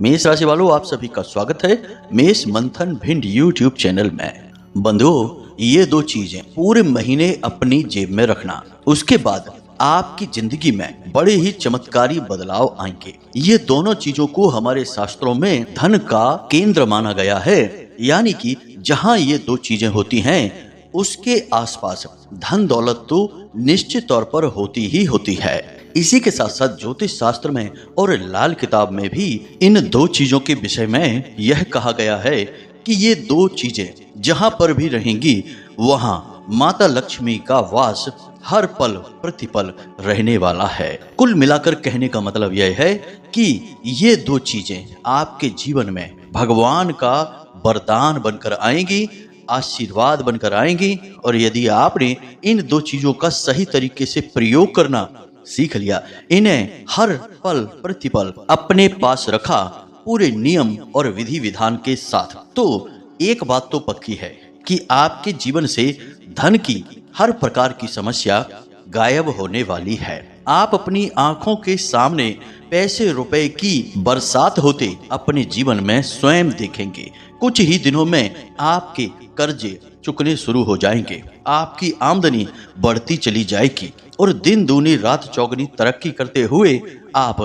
मेष राशि वालों, आप सभी का स्वागत है मेष मंथन भिंड यूट्यूब चैनल में। बंधुओं, ये दो चीजें पूरे महीने अपनी जेब में रखना, उसके बाद आपकी जिंदगी में बड़े ही चमत्कारी बदलाव आएंगे। ये दोनों चीजों को हमारे शास्त्रों में धन का केंद्र माना गया है, यानी कि जहाँ ये दो चीजें होती हैं उसके आसपास धन दौलत तो निश्चित तौर पर होती ही होती है। इसी के साथ साथ ज्योतिष शास्त्र में और लाल किताब में भी इन दो चीजों के विषय में यह कहा गया है कि ये दो चीजें जहां पर भी रहेंगी वहां माता लक्ष्मी का वास हर पल प्रतिपल रहने वाला है। कुल मिलाकर कहने का मतलब यह है कि ये दो चीजें आपके जीवन में भगवान का वरदान बनकर आएंगी, आशीर्वाद बनकर आएंगी। और यदि आपने इन दो चीजों का सही तरीके से प्रयोग करना सीख लिया, इन्हें हर पल प्रतिपल अपने पास रखा पूरे नियम और विधि विधान के साथ, तो एक बात तो पक्की है कि आपके जीवन से धन की हर प्रकार की समस्या गायब होने वाली है। आप अपनी आंखों के सामने पैसे रुपए की बरसात होते अपने जीवन में स्वयं देखेंगे। कुछ ही दिनों में आपके कर्जे चुकने शुरू हो जाएंगे, आपकी आमदनी बढ़ती चली जाएगी और दिन दूनी रात चौगनी तरक्की करते हुए आप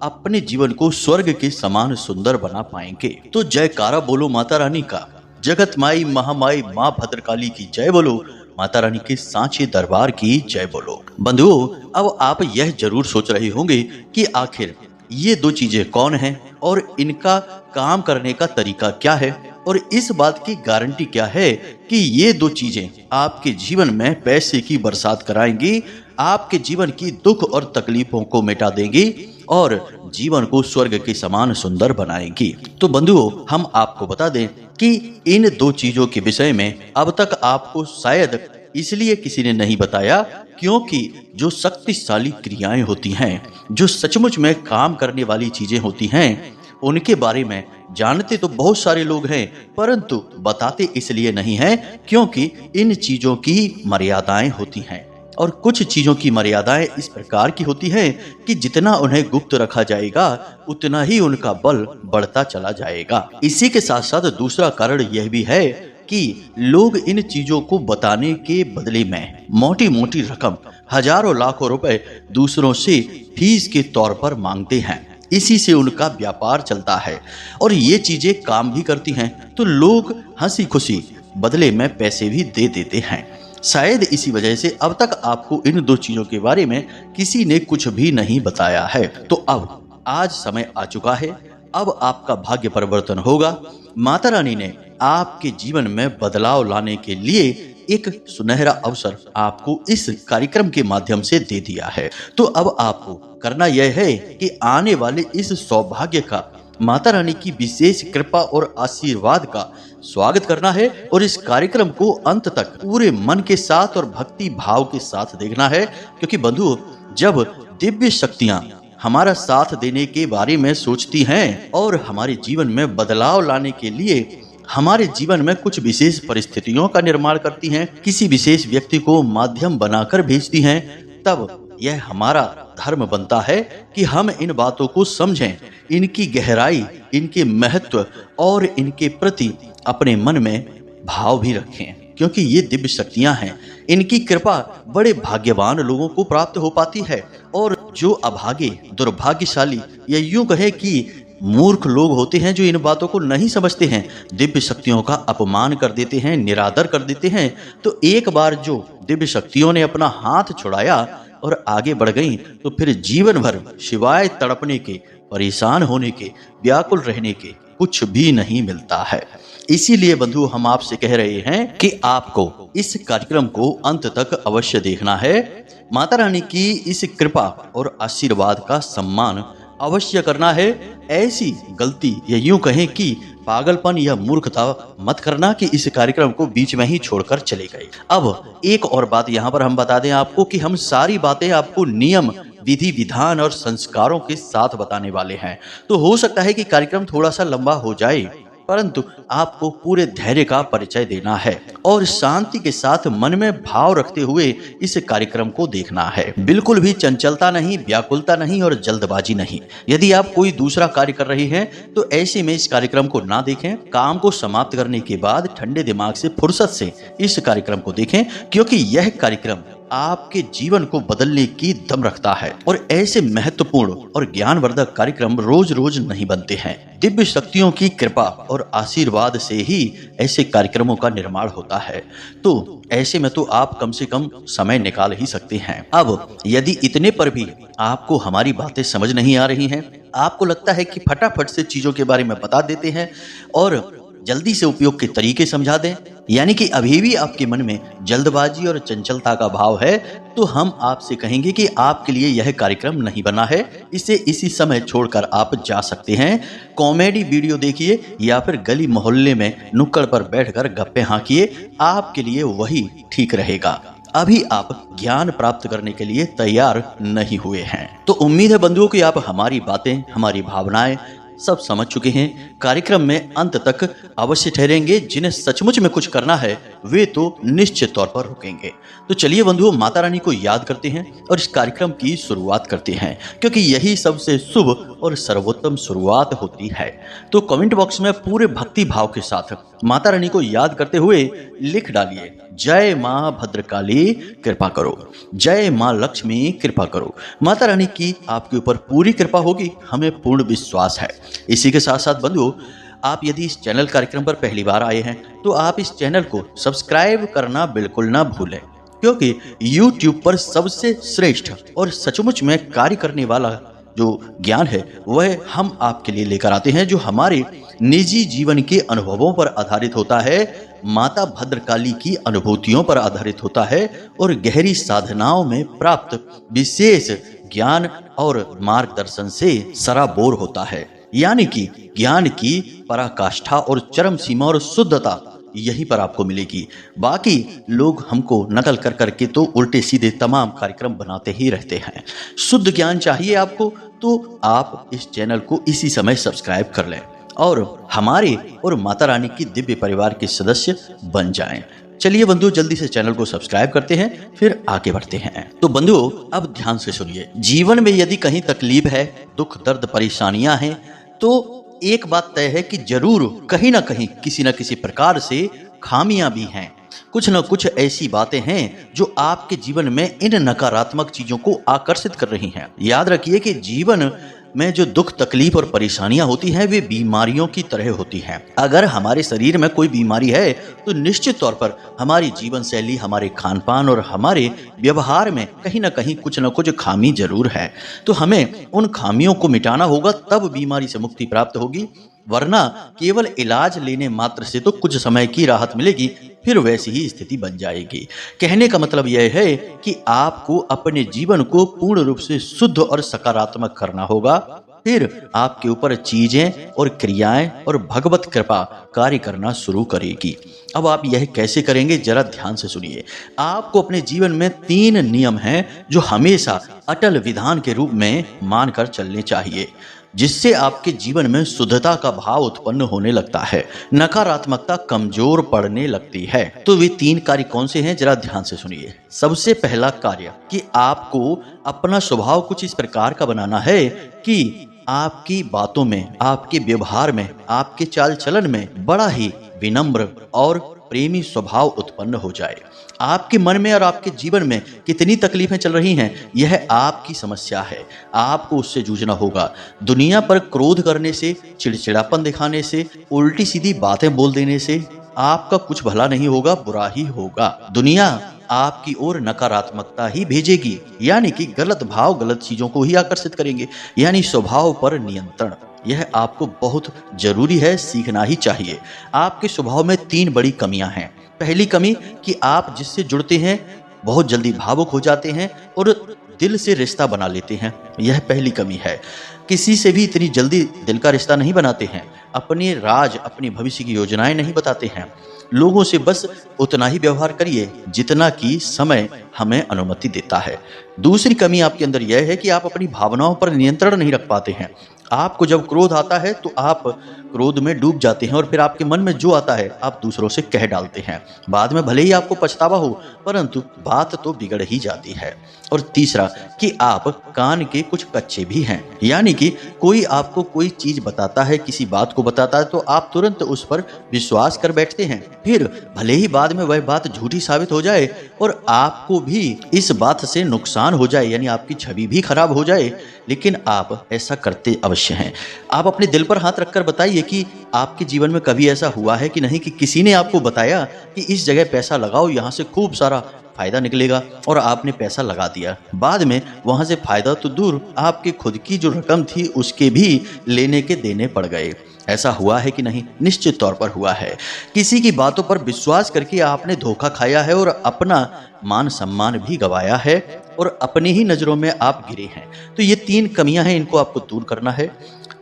अपने जीवन को स्वर्ग के समान सुंदर बना पाएंगे। तो जयकारा बोलो माता रानी का, जगत माई महामाई माँ भद्रकाली की जय बोलो, माता रानी के सांचे दरबार की जय बोलो। बंधुओं, अब आप यह जरूर सोच रहे होंगे कि आखिर ये दो चीजें कौन हैं और इनका काम करने का तरीका क्या है और इस बात की गारंटी क्या है कि ये दो चीजें आपके जीवन में पैसे की बरसात कराएंगी, आपके जीवन की दुख और तकलीफों को मिटा देंगी और जीवन को स्वर्ग के समान सुंदर बनाएंगी। तो बंधुओं, हम आपको बता दें कि इन दो चीजों के विषय में अब तक आपको शायद इसलिए किसी ने नहीं बताया क्योंकि जो शक्तिशाली क्रियाएं होती हैं, जो सचमुच में काम करने वाली चीजें होती हैं, उनके बारे में जानते तो बहुत सारे लोग हैं, परंतु बताते इसलिए नहीं हैं क्योंकि इन चीजों की मर्यादाएं होती हैं। और कुछ चीजों की मर्यादाएं इस प्रकार की होती हैं कि जितना उन्हें गुप्त रखा जाएगा उतना ही उनका बल बढ़ता चला जाएगा। इसी के साथ साथ दूसरा कारण यह भी है कि लोग इन चीजों को बताने के बदले में मोटी मोटी रकम, हजारों लाखों रुपए दूसरों से फीस के तौर पर मांगते हैं। इसी से उनका व्यापार चलता है और ये चीजें काम भी करती हैं, तो लोग हंसी खुशी बदले में पैसे भी दे देते हैं। शायद इसी वजह से अब तक आपको इन दो चीजों के बारे में किसी ने कुछ भी नहीं बताया है। तो अब आज समय आ चुका है, अब आपका भाग्य परिवर्तन होगा। माता रानी ने आपके जीवन में बदलाव लाने के लिए एक सुनहरा अवसर आपको इस कार्यक्रम के माध्यम से दे दिया है। तो अब आपको करना यह है कि आने वाले इस सौभाग्य का, माता रानी की विशेष कृपा और आशीर्वाद का स्वागत करना है और इस कार्यक्रम को अंत तक पूरे मन के साथ और भक्ति भाव के साथ देखना है। क्योंकि बंधु, जब दिव्य शक्तियां हमारा साथ देने के बारे में सोचती हैं और हमारे जीवन में बदलाव लाने के लिए हमारे जीवन में कुछ विशेष परिस्थितियों का निर्माण करती हैं, किसी विशेष व्यक्ति को माध्यम बनाकर भेजती हैं, तब यह हमारा धर्म बनता है कि हम इन बातों को समझें, इनकी गहराई, इनके महत्व और इनके प्रति अपने मन में भाव भी रखें। क्योंकि ये दिव्य शक्तियां हैं, इनकी कृपा बड़े भाग्यवान लोगों को प्राप्त हो पाती है और जो अभागे, दुर्भाग्यशाली या यूं कहे कि मूर्ख लोग होते हैं, जो इन बातों को नहीं समझते हैं, दिव्य शक्तियों का अपमान कर देते हैं, निरादर कर देते हैं, तो एक बार जो दिव्य शक्तियों ने अपना हाथ छुड़ाया और आगे बढ़ गई, तो फिर जीवन भर सिवाय तड़पने के, परेशान होने के, व्याकुल रहने के कुछ भी नहीं मिलता है। इसीलिए बंधु, हम आपसे कह रहे हैं कि आपको इस कार्यक्रम को अंत तक अवश्य देखना है। माता रानी की इस कृपा और आशीर्वाद का सम्मान अवश्य करना है। ऐसी गलती या यूं कहें कि पागलपन या मूर्खता मत करना कि इस कार्यक्रम को बीच में ही छोड़कर चले गए। अब एक और बात यहाँ पर हम बता दें आपको कि हम सारी बातें आपको नियम, विधि विधान और संस्कारों के साथ बताने वाले हैं। तो हो सकता है कि कार्यक्रम थोड़ा सा लंबा हो जाए, परंतु आपको पूरे धैर्य का परिचय देना है और शांति के साथ मन में भाव रखते हुए इस कार्यक्रम को देखना है। बिल्कुल भी चंचलता नहीं, व्याकुलता नहीं और जल्दबाजी नहीं। यदि आप कोई दूसरा कार्य कर रहे हैं तो ऐसे में इस कार्यक्रम को ना देखें। काम को समाप्त करने के बाद ठंडे दिमाग से, फुर्सत से इस कार्यक्रम को देखें, क्योंकि यह कार्यक्रम आपके जीवन को बदलने की दम रखता है। और ऐसे महत्वपूर्ण और ज्ञानवर्धक कार्यक्रम रोज रोज नहीं बनते हैं। दिव्य शक्तियों की कृपा और आशीर्वाद से ही ऐसे कार्यक्रमों का निर्माण होता है। तो ऐसे में तो आप कम से कम समय निकाल ही सकते हैं। अब यदि इतने पर भी आपको हमारी बातें समझ नहीं आ रही हैं, आपको लगता है कि फटाफट से चीजों के बारे में बता देते हैं और जल्दी से उपयोग के तरीके समझा दें, यानी कि अभी भी आपके मन में जल्दबाजी और चंचलता का भाव है, तो हम आपसे कहेंगे कि आपके लिए यह कार्यक्रम नहीं बना है। इसे इसी समय छोड़कर आप जा सकते हैं। कॉमेडी वीडियो देखिए या फिर गली मोहल्ले में नुक्कड़ पर बैठकर गप्पे हाँकिए, आपके लिए वही ठीक रहेगा। अभी आप ज्ञान प्राप्त करने के लिए तैयार नहीं हुए हैं। तो उम्मीद है बंधुओं कि आप हमारी बातें, हमारी भावनाएं सब समझ चुके हैं। कार्यक्रम में अंत तक अवश्य ठहरेंगे। जिन्हें सचमुच में कुछ करना है वे तो निश्चित तौर पर रुकेंगे। तो चलिए बंधुओं, माता रानी को याद करते हैं और इस कार्यक्रम की शुरुआत करते हैं, क्योंकि यही सबसे शुभ और सर्वोत्तम शुरुआत होती है। तो कमेंट बॉक्स में पूरे भक्ति भाव के साथ माता रानी को याद करते हुए लिख डालिए, जय माँ भद्रकाली कृपा करो, जय माँ लक्ष्मी कृपा करो। माता रानी की आपके ऊपर पूरी कृपा होगी, हमें पूर्ण विश्वास है। इसी के साथ साथ बंधुओं, आप यदि इस चैनल कार्यक्रम पर पहली बार आए हैं तो आप इस चैनल को सब्सक्राइब करना बिल्कुल ना भूलें, क्योंकि YouTube पर सबसे श्रेष्ठ और सचमुच में कार्य करने वाला जो ज्ञान है वह हम आपके लिए लेकर आते हैं, जो हमारे निजी जीवन के अनुभवों पर आधारित होता है, माता भद्रकाली की अनुभूतियों पर आधारित होता है और गहरी साधनाओं में प्राप्त विशेष ज्ञान और मार्गदर्शन से सराबोर होता है। यानी कि ज्ञान की पराकाष्ठा और चरम सीमा और शुद्धता यहीं पर आपको मिलेगी। बाकी लोग हमको नकल कर करके तो उल्टे सीधे तमाम कार्यक्रम बनाते ही रहते हैं। शुद्ध ज्ञान चाहिए आपको तो आप इस चैनल को इसी समय सब्सक्राइब कर लें और हमारे और माता रानी की दिव्य परिवार के सदस्य बन जाएं। चलिए बंधुओं, जल्दी से चैनल को सब्सक्राइब करते हैं, फिर आगे बढ़ते हैं। तो बंधुओं, अब ध्यान से सुनिए। जीवन में यदि कहीं तकलीफ है, दुख दर्द परेशानियां हैं, तो एक बात तय है कि जरूर कहीं ना कहीं किसी न किसी प्रकार से खामियां भी हैं। कुछ न कुछ ऐसी बातें हैं जो आपके जीवन में इन नकारात्मक चीजों को आकर्षित कर रही हैं। याद रखिए कि जीवन में जो दुख तकलीफ और परेशानियां होती हैं वे बीमारियों की तरह होती हैं। अगर हमारे शरीर में कोई बीमारी है तो निश्चित तौर पर हमारी जीवन शैली, हमारे खान पान और हमारे व्यवहार में कहीं ना कहीं कुछ न कुछ खामी जरूर है। तो हमें उन खामियों को मिटाना होगा, तब बीमारी से मुक्ति प्राप्त होगी। वरना केवल इलाज लेने मात्र से तो कुछ समय की राहत मिलेगी, फिर वैसी ही स्थिति बन जाएगी। कहने का मतलब यह है कि आपको अपने जीवन को पूर्ण रूप से शुद्ध और सकारात्मक करना होगा, फिर आपके ऊपर चीजें और क्रियाएं और भगवत कृपा कार्य करना शुरू करेगी। अब आप यह कैसे करेंगे, जरा ध्यान से सुनिए। आपको अपने जीवन में 3 नियम हैं जो हमेशा अटल विधान के रूप में मानकर चलने चाहिए, जिससे आपके जीवन में शुद्धता का भाव उत्पन्न होने लगता है, नकारात्मकता कमजोर पड़ने लगती है। तो वे 3 कार्य कौन से हैं, जरा ध्यान से सुनिए। सबसे पहला कार्य कि आपको अपना स्वभाव कुछ इस प्रकार का बनाना है कि आपकी बातों में, आपके व्यवहार में, आपके चाल चलन में बड़ा ही विनम्र और प्रेमी स्वभाव उत्पन्न हो जाए। आपके मन में और आपके जीवन में कितनी तकलीफें चल रही हैं, यह आपकी समस्या है, आपको उससे जूझना होगा। दुनिया पर क्रोध करने से, चिड़चिड़ापन दिखाने से, उल्टी सीधी बातें बोल देने से आपका कुछ भला नहीं होगा, बुरा ही होगा। दुनिया आपकी ओर नकारात्मकता ही भेजेगी, यानी कि गलत भाव गलत चीजों को ही आकर्षित करेंगे। यानी स्वभाव पर नियंत्रण, यह आपको बहुत जरूरी है, सीखना ही चाहिए। आपके स्वभाव में 3 बड़ी कमियां हैं। पहली कमी कि आप जिससे जुड़ते हैं बहुत जल्दी भावुक हो जाते हैं और दिल से रिश्ता बना लेते हैं, यह पहली कमी है। किसी से भी इतनी जल्दी दिल का रिश्ता नहीं बनाते हैं, अपने राज, अपनी भविष्य की योजनाएं नहीं बताते हैं। लोगों से बस उतना ही व्यवहार करिए जितना कि समय हमें अनुमति देता है। दूसरी कमी आपके अंदर यह है कि आप अपनी भावनाओं पर नियंत्रण नहीं रख पाते हैं, आपको जब क्रोध आता है तो आप क्रोध में डूब जाते हैं और फिर आपके मन में जो आता है आप दूसरों से कह डालते हैं। बाद में भले ही आपको पछतावा हो, परंतु बात तो बिगड़ ही जाती है। और तीसरा कि आप कान के कुछ कच्चे भी हैं, यानी कि कोई आपको कोई चीज बताता है, किसी बात को बताता है, तो आप तुरंत उस पर विश्वास कर बैठते हैं। फिर भले ही बाद में वह बात झूठी साबित हो जाए और आपको भी इस बात से नुकसान हो जाए, यानी आपकी छवि भी खराब हो जाए, लेकिन आप ऐसा करते अवश्य हैं। आप अपने दिल पर हाथ रखकर बताइए कि आपके जीवन में कभी ऐसा हुआ है कि नहीं कि किसी ने आपको बताया कि इस जगह पैसा लगाओ, यहाँ से खूब सारा फायदा निकलेगा, और आपने पैसा लगा दिया। बाद में वहां से फायदा तो दूर, आपकी खुद की जो रकम थी उसके भी लेने के देने पड़ गए। ऐसा हुआ है कि नहीं? निश्चित तौर पर हुआ है। किसी की बातों पर विश्वास करके आपने धोखा खाया है और अपना मान सम्मान भी गंवाया है और अपनी ही नजरों में आप गिरे हैं। तो ये 3 कमियां हैं, इनको आपको दूर करना है।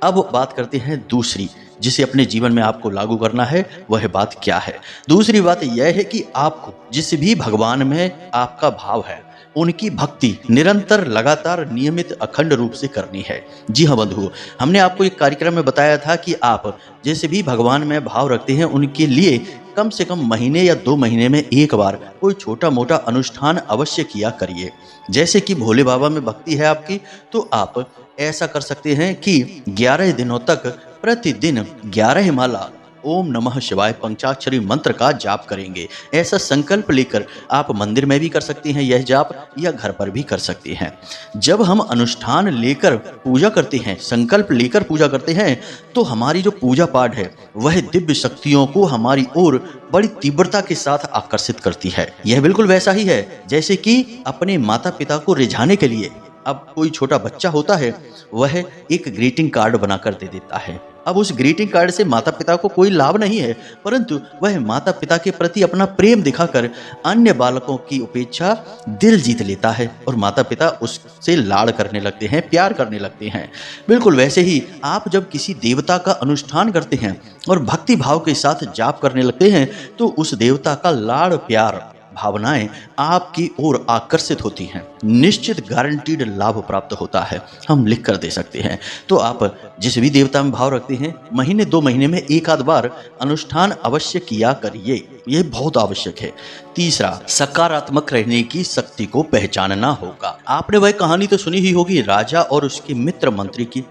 अब बात करते हैं दूसरी, जिसे अपने जीवन में आपको लागू करना है। वह बात क्या है? दूसरी बात यह है कि आपको जिस भी भगवान में आपका भाव है, उनकी भक्ति निरंतर, लगातार, नियमित, अखंड रूप से करनी है। जी हाँ बंधुओं, हमने आपको एक कार्यक्रम में बताया था कि आप जैसे भी भगवान में भाव रखते हैं, उनके लिए कम से कम महीने या 2 महीने में एक बार कोई छोटा मोटा अनुष्ठान अवश्य किया करिए। जैसे कि भोले बाबा में भक्ति है आपकी, तो आप ऐसा कर सकते हैं कि 11 दिनों तक प्रतिदिन 11 माला ओम नमः शिवाय पंचाक्षरी मंत्र का जाप करेंगे। ऐसा संकल्प लेकर आप मंदिर में भी कर सकते हैं यह जाप, या घर पर भी कर सकते हैं। जब हम अनुष्ठान लेकर पूजा करते हैं, संकल्प लेकर पूजा करते हैं, तो हमारी जो पूजा पाठ है वह दिव्य शक्तियों को हमारी ओर बड़ी तीव्रता के साथ आकर्षित करती है। यह बिल्कुल वैसा ही है जैसे कि अपने माता पिता को रिझाने के लिए अब कोई छोटा बच्चा होता है, वह एक ग्रीटिंग कार्ड बनाकर दे देता है। अब उस ग्रीटिंग कार्ड से माता पिता को कोई लाभ नहीं है, परंतु वह माता पिता के प्रति अपना प्रेम दिखाकर अन्य बालकों की अपेक्षा दिल जीत लेता है और माता पिता उससे लाड़ करने लगते हैं, प्यार करने लगते हैं। बिल्कुल वैसे ही आप जब किसी देवता का अनुष्ठान करते हैं और भक्ति भाव के साथ जाप करने लगते हैं, तो उस देवता का लाड़ प्यार भावनाएं आपकी ओर आकर्षित होती हैं। निश्चित गारंटीड लाभ प्राप्त होता है, हम लिख कर दे सकते हैं। तो आप जिस भी देवता में भाव रखते हैं, महीने 2 महीने में एक आध बार अनुष्ठान अवश्य किया करिए, यह बहुत आवश्यक है। तीसरा, सकारात्मक रहने की शक्ति को पहचानना होगा। आपने वह कहानी तो सुनी ही होगी राजा और उसके मित्र मंत्री की,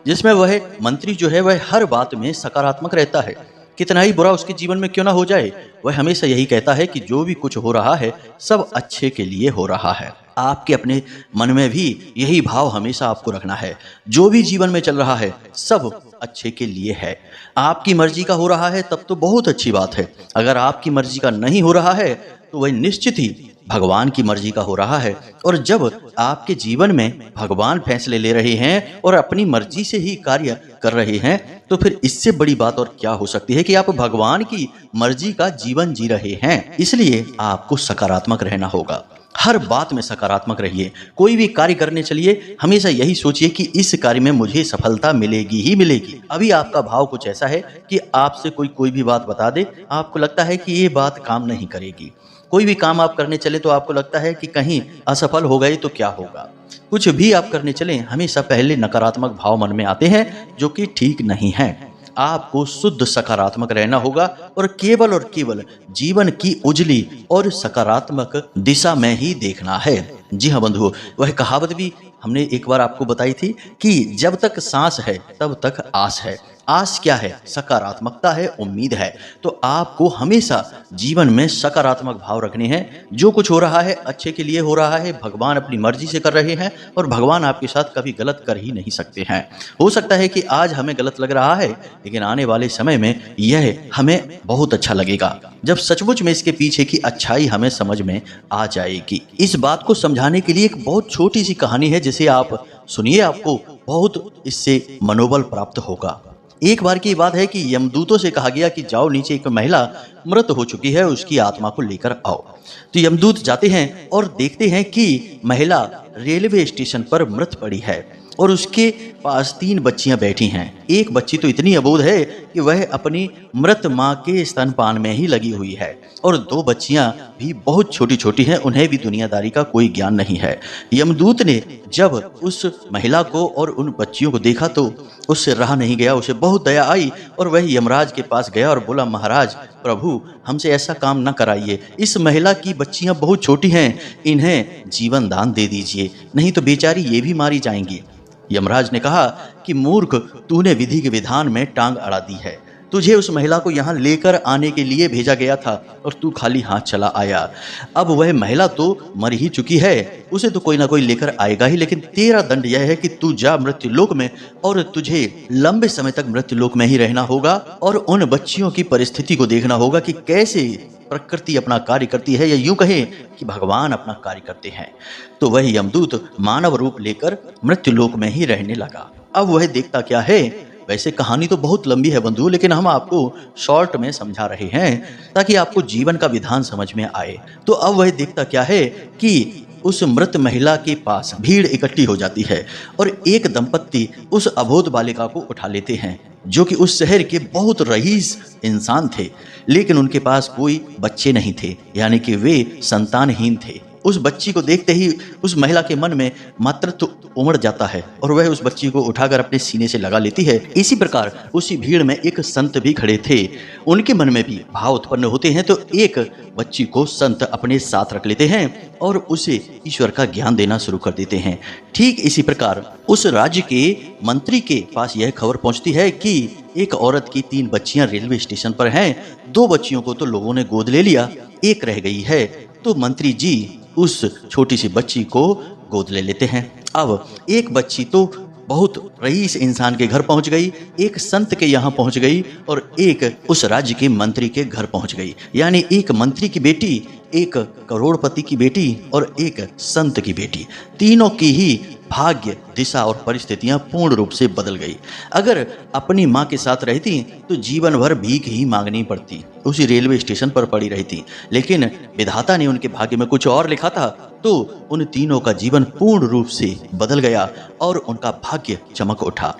जिसमें वह मंत्री जो है वह हर बात में सकारात्मक रहता है। कितना ही बुरा उसके जीवन में क्यों ना हो जाए, वह हमेशा यही कहता है कि जो भी कुछ हो रहा है सब अच्छे के लिए हो रहा है। आपके अपने मन में भी यही भाव हमेशा आपको रखना है। जो भी जीवन में चल रहा है सब अच्छे के लिए है। आपकी मर्जी का हो रहा है तब तो बहुत अच्छी बात है। अगर आपकी मर्जी का नहीं हो रहा है तो वह निश्चित ही भगवान की मर्जी का हो रहा है। और जब आपके जीवन में भगवान फैसले ले रहे हैं और अपनी मर्जी से ही कार्य कर रहे हैं, तो फिर इससे बड़ी बात और क्या हो सकती है कि आप भगवान की मर्जी का जीवन जी रहे हैं। इसलिए आपको सकारात्मक रहना होगा। हर बात में सकारात्मक रहिए। कोई भी कार्य करने चलिए, हमेशा यही सोचिए कि इस कार्य में मुझे सफलता मिलेगी ही मिलेगी। अभी आपका भाव कुछ ऐसा है कि आपसे कोई भी बात बता दे, आपको लगता है कि ये बात काम नहीं करेगी। कोई भी काम आप करने चले तो आपको लगता है कि कहीं असफल हो गए तो क्या होगा। कुछ भी आप करने चलें, हमेशा पहले नकारात्मक भाव मन में आते हैं, जो कि ठीक नहीं है। आपको शुद्ध सकारात्मक रहना होगा और केवल जीवन की उजली और सकारात्मक दिशा में ही देखना है। जी हाँ बंधुओं, वह कहावत भी हमने एक बार आपको बताई थी कि जब तक सांस है तब तक आस है। आस क्या है? सकारात्मकता है, उम्मीद है। तो आपको हमेशा जीवन में सकारात्मक भाव रखने हैं। जो कुछ हो रहा है अच्छे के लिए हो रहा है, भगवान अपनी मर्जी से कर रहे हैं और भगवान आपके साथ कभी गलत कर ही नहीं सकते हैं। हो सकता है कि आज हमें गलत लग रहा है, लेकिन आने वाले समय में यह हमें बहुत अच्छा लगेगा, जब सचमुच में इसके पीछे की अच्छाई हमें समझ में आ जाएगी। इस बात को समझाने के लिए एक बहुत छोटी सी कहानी है, जिसे आप सुनिए, आपको बहुत इससे मनोबल प्राप्त होगा। एक बार की बात है कि यमदूतों से कहा गया कि जाओ नीचे एक महिला मृत हो चुकी है, उसकी आत्मा को लेकर आओ। तो यमदूत जाते हैं और देखते हैं कि महिला रेलवे स्टेशन पर मृत पड़ी है। और उसके पास 3 बच्चियां बैठी हैं। एक बच्ची तो इतनी अबोध है कि वह अपनी मृत माँ के स्तनपान में ही लगी हुई है और 2 बच्चियां भी बहुत छोटी छोटी हैं, उन्हें भी दुनियादारी का कोई ज्ञान नहीं है। यमदूत ने जब उस महिला को और उन बच्चियों को देखा तो उससे रहा नहीं गया, उसे बहुत दया आई और वह यमराज के पास गया और बोला, महाराज प्रभु, हमसे ऐसा काम न कराइए, इस महिला की बच्चियां बहुत छोटी हैं, इन्हें जीवन दान दे दीजिए, नहीं तो बेचारी ये भी मारी जाएंगी। यमराज ने कहा कि मूर्ख, तूने विधि के विधान में टांग अड़ा दी है, तुझे उस महिला को यहाँ लेकर आने के लिए भेजा गया था और तू खाली हाथ चला आया। अब वह महिला तो मर ही चुकी है, उसे तो कोई ना कोई लेकर आएगा ही, लेकिन तेरा दंड यह है कि तू जा मृत्यु लोक में और तुझे लंबे समय तक मृत्यु लोक में ही रहना होगा और उन बच्चियों की परिस्थिति को देखना होगा कि कैसे प्रकृति अपना कार्य करती है, या यूं कहें कि भगवान अपना कार्य करते हैं। तो वह यमदूत मानव रूप लेकर मृत्यु लोक में ही रहने लगा। अब वह देखता क्या है, वैसे कहानी तो बहुत लंबी है बंधु, लेकिन हम आपको शॉर्ट में समझा रहे हैं ताकि आपको जीवन का विधान समझ में आए। तो अब वह देखता क्या है कि उस मृत महिला के पास भीड़ इकट्ठी हो जाती है और एक दंपत्ति उस अबोध बालिका को उठा लेते हैं, जो कि उस शहर के बहुत रईस इंसान थे, लेकिन उनके पास कोई बच्चे नहीं थे, यानी कि वे संतानहीन थे। उस बच्ची को देखते ही उस महिला के मन में मातृत्व उमड़ जाता है और वह उस बच्ची को उठाकर अपने सीने से लगा लेती है। इसी प्रकार उसी भीड़ में एक संत भी खड़े थे, उनके मन में भी भाव उत्पन्न होते हैं, तो एक बच्ची को संत अपने साथ रख लेते हैं और उसे ईश्वर का ज्ञान देना शुरू कर देते हैं। ठीक इसी प्रकार उस राज्य के मंत्री के पास यह खबर पहुंचती है कि एक औरत की 3 बच्चियां रेलवे स्टेशन पर हैं। 2 बच्चियों को तो लोगों ने गोद ले लिया, एक रह गई है, तो मंत्री जी उस छोटी सी बच्ची को गोद ले लेते हैं। अब एक बच्ची तो बहुत रईस इंसान के घर पहुंच गई, एक संत के यहाँ पहुंच गई और एक उस राज्य के मंत्री के घर पहुंच गई, यानी एक मंत्री की बेटी, एक करोड़पति की बेटी और एक संत की बेटी, तीनों की ही भाग्य, दिशा और परिस्थितियां पूर्ण रूप से बदल गई। अगर अपनी माँ के साथ रहती तो जीवन भर भीख ही मांगनी पड़ती, उसी रेलवे स्टेशन पर पड़ी रहती, लेकिन विधाता ने उनके भाग्य में कुछ और लिखा था, तो उन तीनों का जीवन पूर्ण रूप से बदल गया और उनका भाग्य चमक उठा।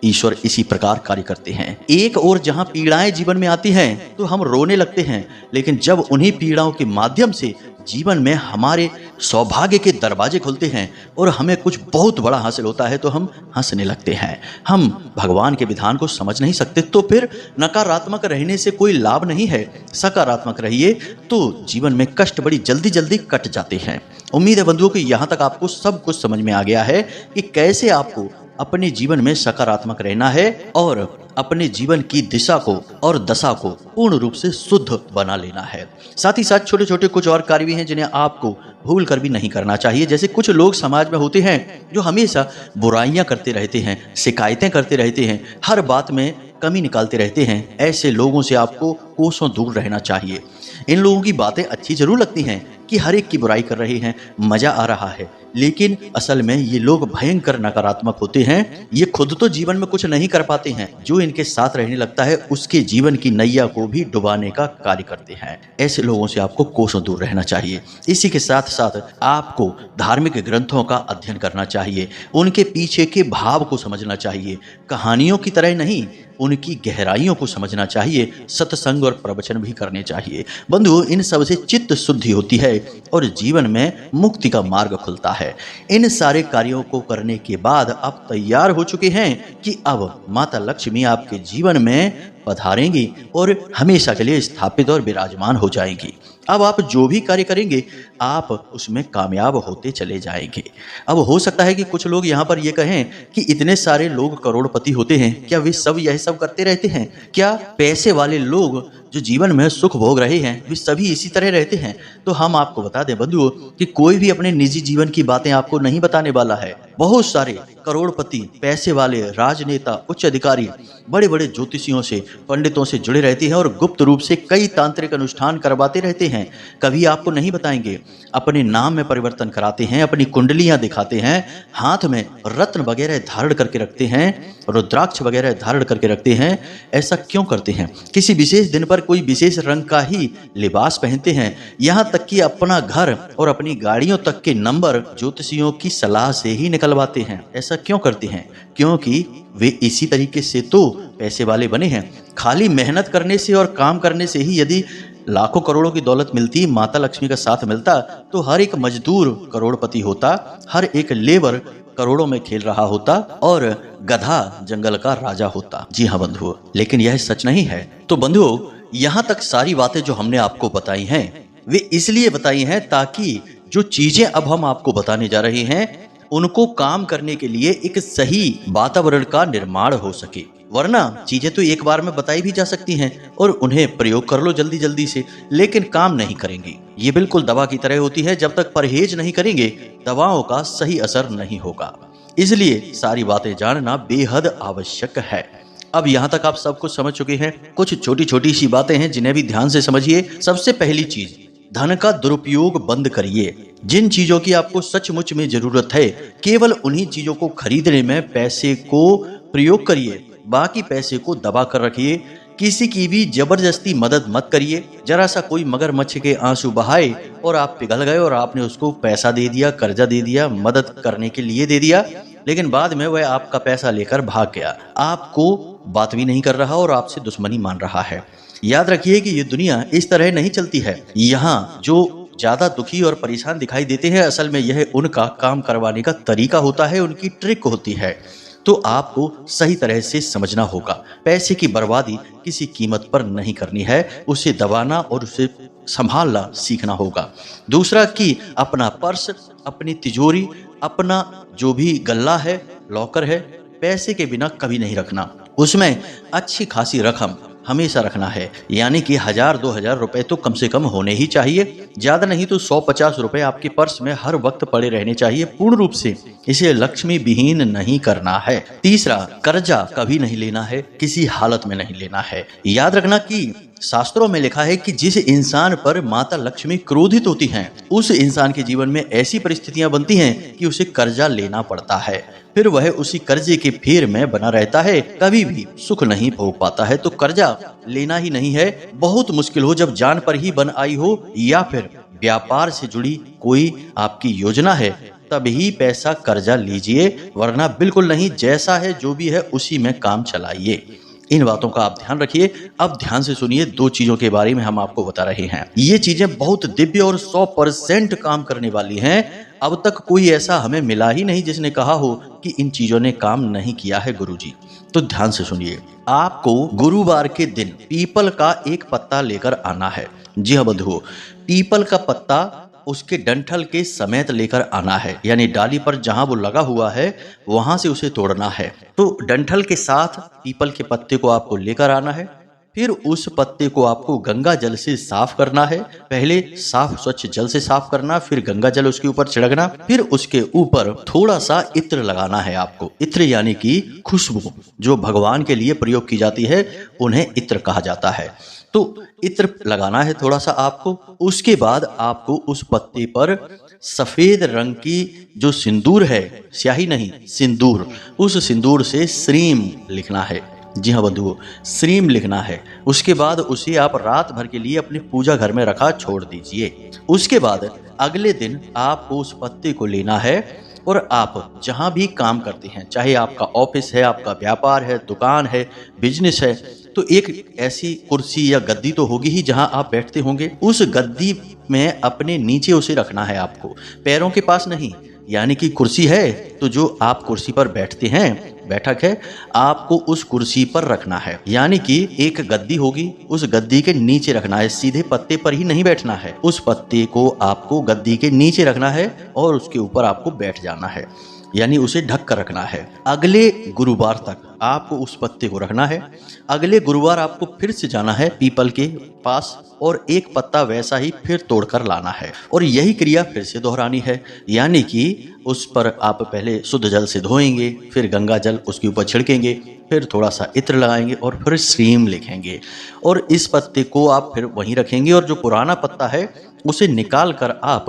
ईश्वर इसी प्रकार कार्य करते हैं। एक और जहां पीड़ाएं जीवन में आती हैं तो हम रोने लगते हैं, लेकिन जब उन्हीं पीड़ाओं के माध्यम से जीवन में हमारे सौभाग्य के दरवाजे खुलते हैं और हमें कुछ बहुत बड़ा हासिल होता है तो हम हंसने लगते हैं। हम भगवान के विधान को समझ नहीं सकते, तो फिर नकारात्मक रहने से कोई लाभ नहीं है, सकारात्मक रहिए तो जीवन में कष्ट बड़ी जल्दी जल्दी कट जाते हैं। उम्मीद है बंधुओं कि यहाँ तक आपको सब कुछ समझ में आ गया है कि कैसे आपको अपने जीवन में सकारात्मक रहना है और अपने जीवन की दिशा को और दशा को पूर्ण रूप से शुद्ध बना लेना है। साथ ही साथ छोटे छोटे कुछ और कार्य भी हैं जिन्हें आपको भूल कर भी नहीं करना चाहिए। जैसे कुछ लोग समाज में होते हैं जो हमेशा बुराइयां करते रहते हैं, शिकायतें करते रहते हैं, हर बात में कमी निकालते रहते हैं। ऐसे लोगों से आपको कोसों दूर रहना चाहिए। इन लोगों की बातें अच्छी जरूर लगती हैं कि हर एक की बुराई कर रहे हैं, मजा आ रहा है, लेकिन असल में ये लोग भयंकर नकारात्मक होते हैं। ये खुद तो जीवन में कुछ नहीं कर पाते हैं, जो इनके साथ रहने लगता है उसके जीवन की नैया को भी डुबाने का कार्य करते हैं। ऐसे लोगों से आपको कोसों दूर रहना चाहिए। इसी के साथ साथ आपको धार्मिक ग्रंथों का अध्ययन करना चाहिए, उनके पीछे के भाव को समझना चाहिए, कहानियों की तरह नहीं, उनकी गहराइयों को समझना चाहिए, सत्संग और प्रवचन भी करने चाहिए। बंधु, इन सब से चित्त शुद्धि होती है और जीवन में मुक्ति का मार्ग खुलता है। इन सारे कार्यों को करने के बाद आप तैयार हो चुके हैं कि अब माता लक्ष्मी आपके जीवन में पधारेंगी और हमेशा के लिए स्थापित और विराजमान हो जाएंगी। अब आप जो भी कार्य करेंगे आप उसमें कामयाब होते चले जाएंगे। अब हो सकता है कि कुछ लोग यहाँ पर ये कहें कि इतने सारे लोग करोड़पति होते हैं, क्या वे सब यह सब करते रहते हैं? क्या पैसे वाले लोग जो जीवन में सुख भोग रहे हैं वे सभी इसी तरह रहते हैं? तो हम आपको बता दें बंधुओं कि कोई भी अपने निजी जीवन की बातें आपको नहीं बताने वाला है। बहुत सारे करोड़पति, पैसे वाले, राजनेता, उच्च अधिकारी बड़े बड़े ज्योतिषियों से, पंडितों से जुड़े रहते हैं और गुप्त रूप से कई तांत्रिक अनुष्ठान करवाते रहते हैं। कभी आपको नहीं बताएंगे, अपने नाम में परिवर्तन कराते हैं, अपनी कुंडलियां दिखाते हैं, हाथ में रत्न वगैरह धारण करके रखते हैं, रुद्राक्ष वगैरह धारण करके रखते हैं। ऐसा क्यों करते हैं? किसी विशेष दिन पर कोई विशेष रंग का ही लिबास पहनते हैं। यहाँ तक कि अपना घर और अपनी गाड़ियों तक के नंबर ज्योतिषियों की सलाह से ही निकलवाते हैं। ऐसा क्यों करते हैं? क्योंकि वे इसी तरीके से तो पैसे वाले बने हैं। खाली मेहनत करने से और काम करने से ही यदि लाखों करोड़ों की दौलत मिलती, माता लक्ष्मी का साथ मिलता, तो हर एक मजदूर करोड़पति होता, हर एक लेबर करोड़ों में खेल रहा होता और गधा जंगल का राजा होता। जी हाँ बंधुओं, लेकिन यह सच नहीं है। तो बंधुओं, यहाँ तक सारी बातें जो हमने आपको बताई हैं, वे इसलिए बताई हैं ताकि जो चीजें अब हम आपको बताने जा रहे हैं उनको काम करने के लिए एक सही वातावरण का निर्माण हो सके। वरना चीजें तो एक बार में बताई भी जा सकती हैं और उन्हें प्रयोग कर लो जल्दी जल्दी से, लेकिन काम नहीं करेंगी। ये बिल्कुल दवा की तरह होती है, जब तक परहेज नहीं करेंगे दवाओं का सही असर नहीं होगा। इसलिए सारी बातें जानना बेहद आवश्यक है। अब यहाँ तक आप सब कुछ समझ चुके हैं। कुछ छोटी छोटी सी बातें हैं जिन्हें भी ध्यान से समझिए। सबसे पहली चीज, धन का दुरुपयोग बंद करिए। जिन चीजों की आपको सचमुच में जरूरत है, केवल उन्हीं चीजों को खरीदने में पैसे को प्रयोग करिए। बाकी पैसे को दबा कर रखिए। किसी की भी जबरदस्ती मदद मत करिए। जरा सा कोई मगरमच्छ के आंसू बहाए और आप पिघल गए और आपने उसको पैसा दे दिया, कर्जा दे दिया, मदद करने के लिए दे दिया, लेकिन बाद में वह आपका पैसा लेकर भाग गया, आपको बात भी नहीं कर रहा और आपसे दुश्मनी मान रहा है। याद रखिए कि ये दुनिया इस तरह नहीं चलती है। यहाँ जो ज्यादा दुखी और परेशान दिखाई देते हैं, असल में यह उनका काम करवाने का तरीका होता है, उनकी ट्रिक होती है। तो आपको सही तरह से समझना होगा। पैसे की बर्बादी किसी कीमत पर नहीं करनी है, उसे दबाना और उसे संभालना सीखना होगा। दूसरा कि अपना पर्स, अपनी तिजोरी, अपना जो भी गल्ला है, लॉकर है, पैसे के बिना कभी नहीं रखना। उसमें अच्छी खासी रकम हमेशा रखना है, यानी कि 1000-2000 रुपए तो कम से कम होने ही चाहिए। ज्यादा नहीं तो 100-50 रुपए आपके पर्स में हर वक्त पड़े रहने चाहिए पूर्ण रूप से। इसे लक्ष्मी विहीन नहीं करना है। तीसरा, कर्जा कभी नहीं लेना है, किसी हालत में नहीं लेना है। याद रखना कि शास्त्रों में लिखा है कि जिस इंसान पर माता लक्ष्मी क्रोधित होती हैं, उस इंसान के जीवन में ऐसी परिस्थितियां बनती हैं कि उसे कर्जा लेना पड़ता है। फिर वह उसी कर्जे के फेर में बना रहता है, कभी भी सुख नहीं भोग पाता है। तो कर्जा लेना ही नहीं है। बहुत मुश्किल हो, जब जान पर ही बन आई हो या फिर व्यापार से जुड़ी कोई आपकी योजना है, तभी पैसा कर्जा लीजिए, वरना बिल्कुल नहीं। जैसा है जो भी है उसी में काम चलाइए। इन बातों का आप ध्यान रखिए। अब ध्यान से सुनिए, दो चीजों के बारे में हम आपको बता रहे हैं। ये चीजें बहुत दिव्य और 100% काम करने वाली हैं। अब तक कोई ऐसा हमें मिला ही नहीं जिसने कहा हो कि इन चीजों ने काम नहीं किया है गुरुजी। तो ध्यान से सुनिए। आपको गुरुवार के दिन पीपल का एक पत्ता लेकर आना है। जी हाँ बंधुओं, पीपल का पत्ता उसके डंठल के समेत लेकर आना है, यानी डाली पर जहां वो लगा हुआ है वहां से उसे तोड़ना है। तो डंठल के साथ पीपल के पत्ते को आपको लेकर आना है। फिर उस पत्ते को आपको गंगा जल से साफ करना है। पहले साफ स्वच्छ जल से साफ करना, फिर गंगा जल उसके ऊपर छिड़कना, फिर उसके ऊपर थोड़ा सा इत्र लगाना है आपको। इत्र यानी कि खुशबू जो भगवान के लिए प्रयोग की जाती है, उन्हें इत्र कहा जाता है। तो इत्र लगाना है थोड़ा सा आपको। उसके बाद आपको उस पत्ते पर सफेद रंग की जो सिंदूर है, स्याही नहीं सिंदूर, उस सिंदूर से श्रीम लिखना है। जी हाँ बंधुओं, श्रीम लिखना है। उसके बाद उसे आप रात भर के लिए अपने पूजा घर में रखा छोड़ दीजिए। उसके बाद अगले दिन आपको उस पत्ते को लेना है और आप जहां भी काम करते हैं, चाहे आपका ऑफिस है, आपका व्यापार है, दुकान है, बिजनेस है, तो एक ऐसी कुर्सी या गद्दी तो होगी ही जहां आप बैठते होंगे। उस गद्दी में अपने नीचे उसे रखना है आपको, पैरों के पास नहीं। यानी कि कुर्सी है तो जो आप कुर्सी पर बैठते हैं, बैठक है, आपको उस कुर्सी पर रखना है। यानी कि एक गद्दी होगी, उस गद्दी के नीचे रखना है। सीधे पत्ते पर ही नहीं बैठना है, उस पत्ते को आपको गद्दी के नीचे रखना है और उसके ऊपर आपको बैठ जाना है, यानी उसे ढक कर रखना है। अगले गुरुवार तक आपको उस पत्ते को रखना है। अगले गुरुवार आपको फिर से जाना है पीपल के पास और एक पत्ता वैसा ही फिर तोड़कर लाना है और यही क्रिया फिर से दोहरानी है। यानी कि उस पर आप पहले शुद्ध जल से धोएंगे, फिर गंगा जल उसके ऊपर छिड़केंगे, फिर थोड़ा सा इत्र लगाएंगे और फिर श्रीम लिखेंगे और इस पत्ते को आप फिर वहीं रखेंगे और जो पुराना पत्ता है उसे निकाल कर आप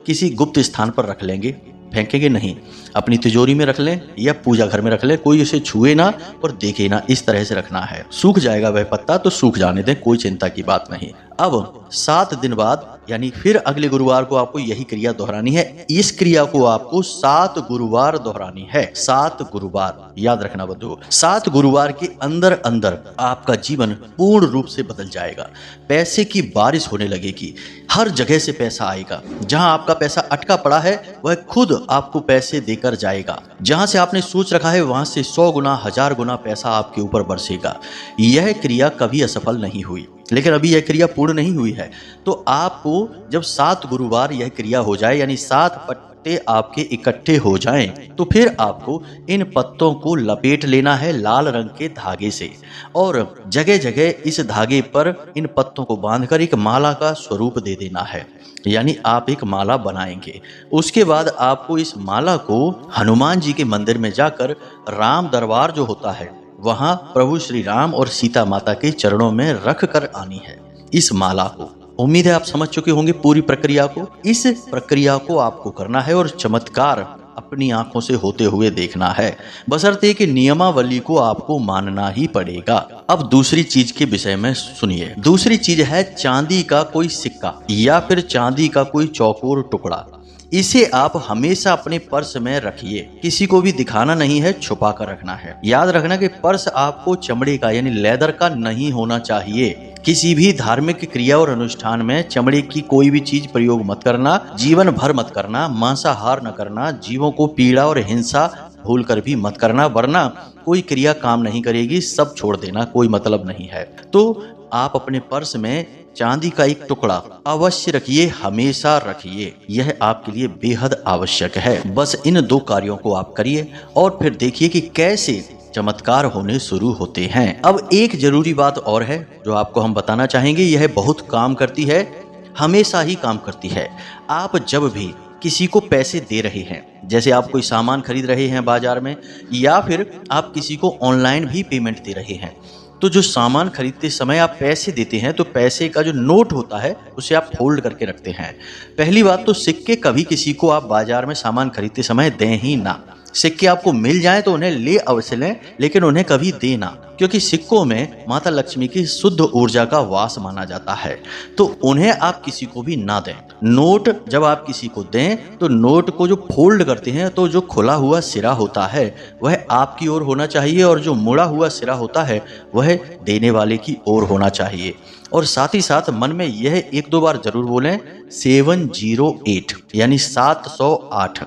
किसी गुप्त स्थान पर रख लेंगे। फेंकेंगे नहीं, अपनी तिजोरी में रख लें या पूजा घर में रख लें, कोई इसे छुए ना और देखे ना, इस तरह से रखना है। सूख जाएगा वह पत्ता तो सूख जाने दें, कोई चिंता की बात नहीं। अब 7 दिन बाद यानी फिर अगले गुरुवार को आपको यही क्रिया दोहरानी है। इस क्रिया को आपको 7 गुरुवार दोहरानी है। 7 गुरुवार याद रखना बंधुओं, 7 गुरुवार के अंदर अंदर आपका जीवन पूर्ण रूप से बदल जाएगा। पैसे की बारिश होने लगेगी, हर जगह से पैसा आएगा। जहां आपका पैसा अटका पड़ा है वह खुद आपको पैसे देकर जाएगा। जहां से आपने सोच रखा है वहां से 100 गुना 1000 गुना पैसा आपके ऊपर बरसेगा। यह क्रिया कभी असफल नहीं हुई, लेकिन अभी यह क्रिया पूर्ण नहीं हुई है। तो आपको जब 7 गुरुवार यह क्रिया हो जाए यानी 7 पत्ते आपके इकट्ठे हो जाएं, तो फिर आपको इन पत्तों को लपेट लेना है लाल रंग के धागे से और जगह जगह इस धागे पर इन पत्तों को बांधकर एक माला का स्वरूप दे देना है, यानी आप एक माला बनाएंगे। उसके बाद आपको इस माला को हनुमान जी के मंदिर में जाकर राम दरबार जो होता है वहां प्रभु श्री राम और सीता माता के चरणों में रख कर आनी है इस माला को। उम्मीद है आप समझ चुके होंगे पूरी प्रक्रिया को। इस प्रक्रिया को आपको करना है और चमत्कार अपनी आंखों से होते हुए देखना है, बशर्ते कि नियमावली को आपको मानना ही पड़ेगा। अब दूसरी चीज के विषय में सुनिए। दूसरी चीज है चांदी का कोई सिक्का या फिर चांदी का कोई चौकोर टुकड़ा। इसे आप हमेशा अपने पर्स में रखिए, किसी को भी दिखाना नहीं है, छुपा कर रखना है। याद रखना कि पर्स आपको चमड़े का यानी लेदर का नहीं होना चाहिए। किसी भी धार्मिक क्रिया और अनुष्ठान में चमड़े की कोई भी चीज प्रयोग मत करना, जीवन भर मत करना, मांसाहार न करना, जीवों को पीड़ा और हिंसा भूल कर भी मत करना, वरना कोई क्रिया काम नहीं करेगी, सब छोड़ देना, कोई मतलब नहीं है। तो आप अपने पर्स में चांदी का एक टुकड़ा अवश्य रखिए, हमेशा रखिए, यह आपके लिए बेहद आवश्यक है। बस इन 2 कार्यों को आप करिए और फिर देखिए कि कैसे चमत्कार होने शुरू होते हैं। अब एक जरूरी बात और है जो आपको हम बताना चाहेंगे, यह बहुत काम करती है, हमेशा ही काम करती है। आप जब भी किसी को पैसे दे रहे हैं, जैसे आप कोई सामान खरीद रहे हैं बाजार में या फिर आप किसी को ऑनलाइन भी पेमेंट दे रहे हैं, तो जो सामान खरीदते समय आप पैसे देते हैं तो पैसे का जो नोट होता है उसे आप फोल्ड करके रखते हैं। पहली बात तो सिक्के कभी किसी को आप बाजार में सामान खरीदते समय दें ही ना। सिक्के आपको मिल जाए तो उन्हें ले अवश्य लें, लेकिन उन्हें कभी देना, क्योंकि सिक्कों में माता लक्ष्मी की शुद्ध ऊर्जा का वास माना जाता है, तो उन्हें आप किसी को भी ना दें। नोट जब आप किसी को दें तो नोट को जो फोल्ड करते हैं तो जो खुला हुआ सिरा होता है वह आपकी ओर होना चाहिए और जो मुड़ा हुआ सिरा होता है वह देने वाले की ओर होना चाहिए। और साथ ही साथ मन में यह 1-2 बार जरूर बोलें 708 यानी 708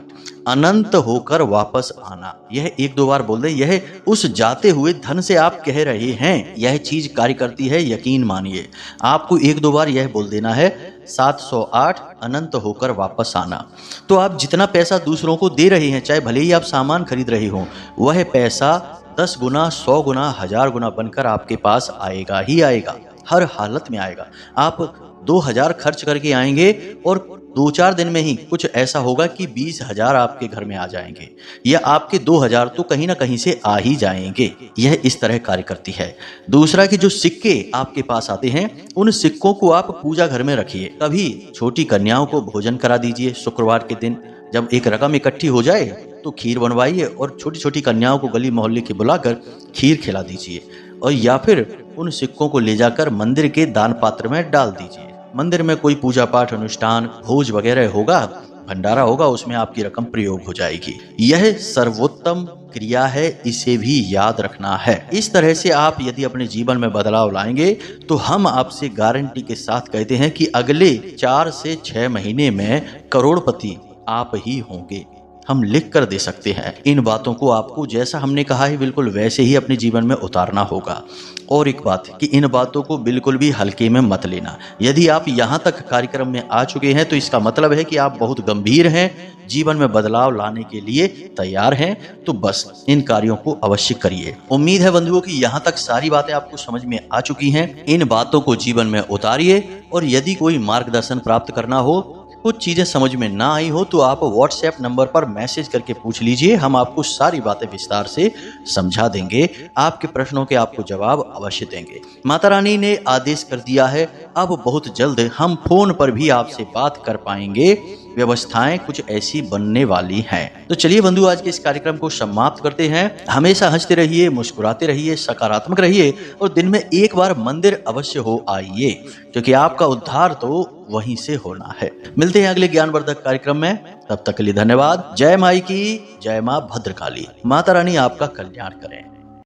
अनंत होकर वापस आना। यह 1-2 बार बोल दे, यह उस जाते हुए धन से आप कह रहे हैं, यह चीज कार्य करती है, यकीन मानिए। आपको 1-2 बार यह बोल देना है 708 अनंत होकर वापस आना। तो आप जितना पैसा दूसरों को दे रहे हैं, चाहे भले ही आप सामान खरीद रहे हो, वह पैसा 10 गुना 100 गुना 1000 गुना बनकर आपके पास आएगा ही आएगा, हर हालत में आएगा। आप 2000 खर्च करके आएंगे और 2-4 दिन में ही कुछ ऐसा होगा कि 20,000 आपके घर में आ जाएंगे, या आपके 2000 तो कहीं ना कहीं से आ ही जाएंगे। यह इस तरह कार्य करती है। दूसरा कि जो सिक्के आपके पास आते हैं उन सिक्कों को आप पूजा घर में रखिए। कभी छोटी कन्याओं को भोजन करा दीजिए। शुक्रवार के दिन जब एक रकम इकट्ठी हो जाए तो खीर बनवाइए और छोटी छोटी कन्याओं को गली मोहल्ले की बुलाकर खीर खिला दीजिए, और या फिर उन सिक्कों को ले जाकर मंदिर के दान पात्र में डाल दीजिए। मंदिर में कोई पूजा पाठ अनुष्ठान भोज वगैरह होगा, भंडारा होगा, उसमें आपकी रकम प्रयोग हो जाएगी। यह सर्वोत्तम क्रिया है, इसे भी याद रखना है। इस तरह से आप यदि अपने जीवन में बदलाव लाएंगे तो हम आपसे गारंटी के साथ कहते हैं कि अगले 4 से 6 महीने में करोड़पति आप ही होंगे। हम लिख कर दे सकते हैं। इन बातों को आपको जैसा हमने कहा है बिल्कुल वैसे ही अपने जीवन में उतारना होगा। और एक बात कि इन बातों को बिल्कुल भी हल्के में मत लेना। यदि आप यहाँ तक कार्यक्रम में आ चुके हैं तो इसका मतलब है कि आप बहुत गंभीर हैं, जीवन में बदलाव लाने के लिए तैयार हैं, तो बस इन कार्यों को अवश्य करिए। उम्मीद है बंधुओं कि यहाँ तक सारी बातें आपको समझ में आ चुकी हैं। इन बातों को जीवन में उतारिए, और यदि कोई मार्गदर्शन प्राप्त करना हो, कुछ चीजें समझ में ना आई हो, तो आप व्हाट्सएप नंबर पर मैसेज करके पूछ लीजिए। हम आपको सारी बातें विस्तार से समझा देंगे, आपके प्रश्नों के आपको जवाब अवश्य देंगे। माता रानी ने आदेश कर दिया है, अब बहुत जल्द हम फोन पर भी आपसे बात कर पाएंगे। व्यवस्थाएं कुछ ऐसी बनने वाली हैं। तो चलिए बंधु, आज के इस कार्यक्रम को समाप्त करते हैं। हमेशा हंसते रहिए, मुस्कुराते रहिए, सकारात्मक रहिए और दिन में एक बार मंदिर अवश्य हो आइए, क्योंकि आपका उद्धार तो वहीं से होना है। मिलते हैं अगले ज्ञानवर्धक कार्यक्रम में, तब तक के लिए धन्यवाद। जय माई की, जय मां भद्रकाली। माता रानी आपका कल्याण करें।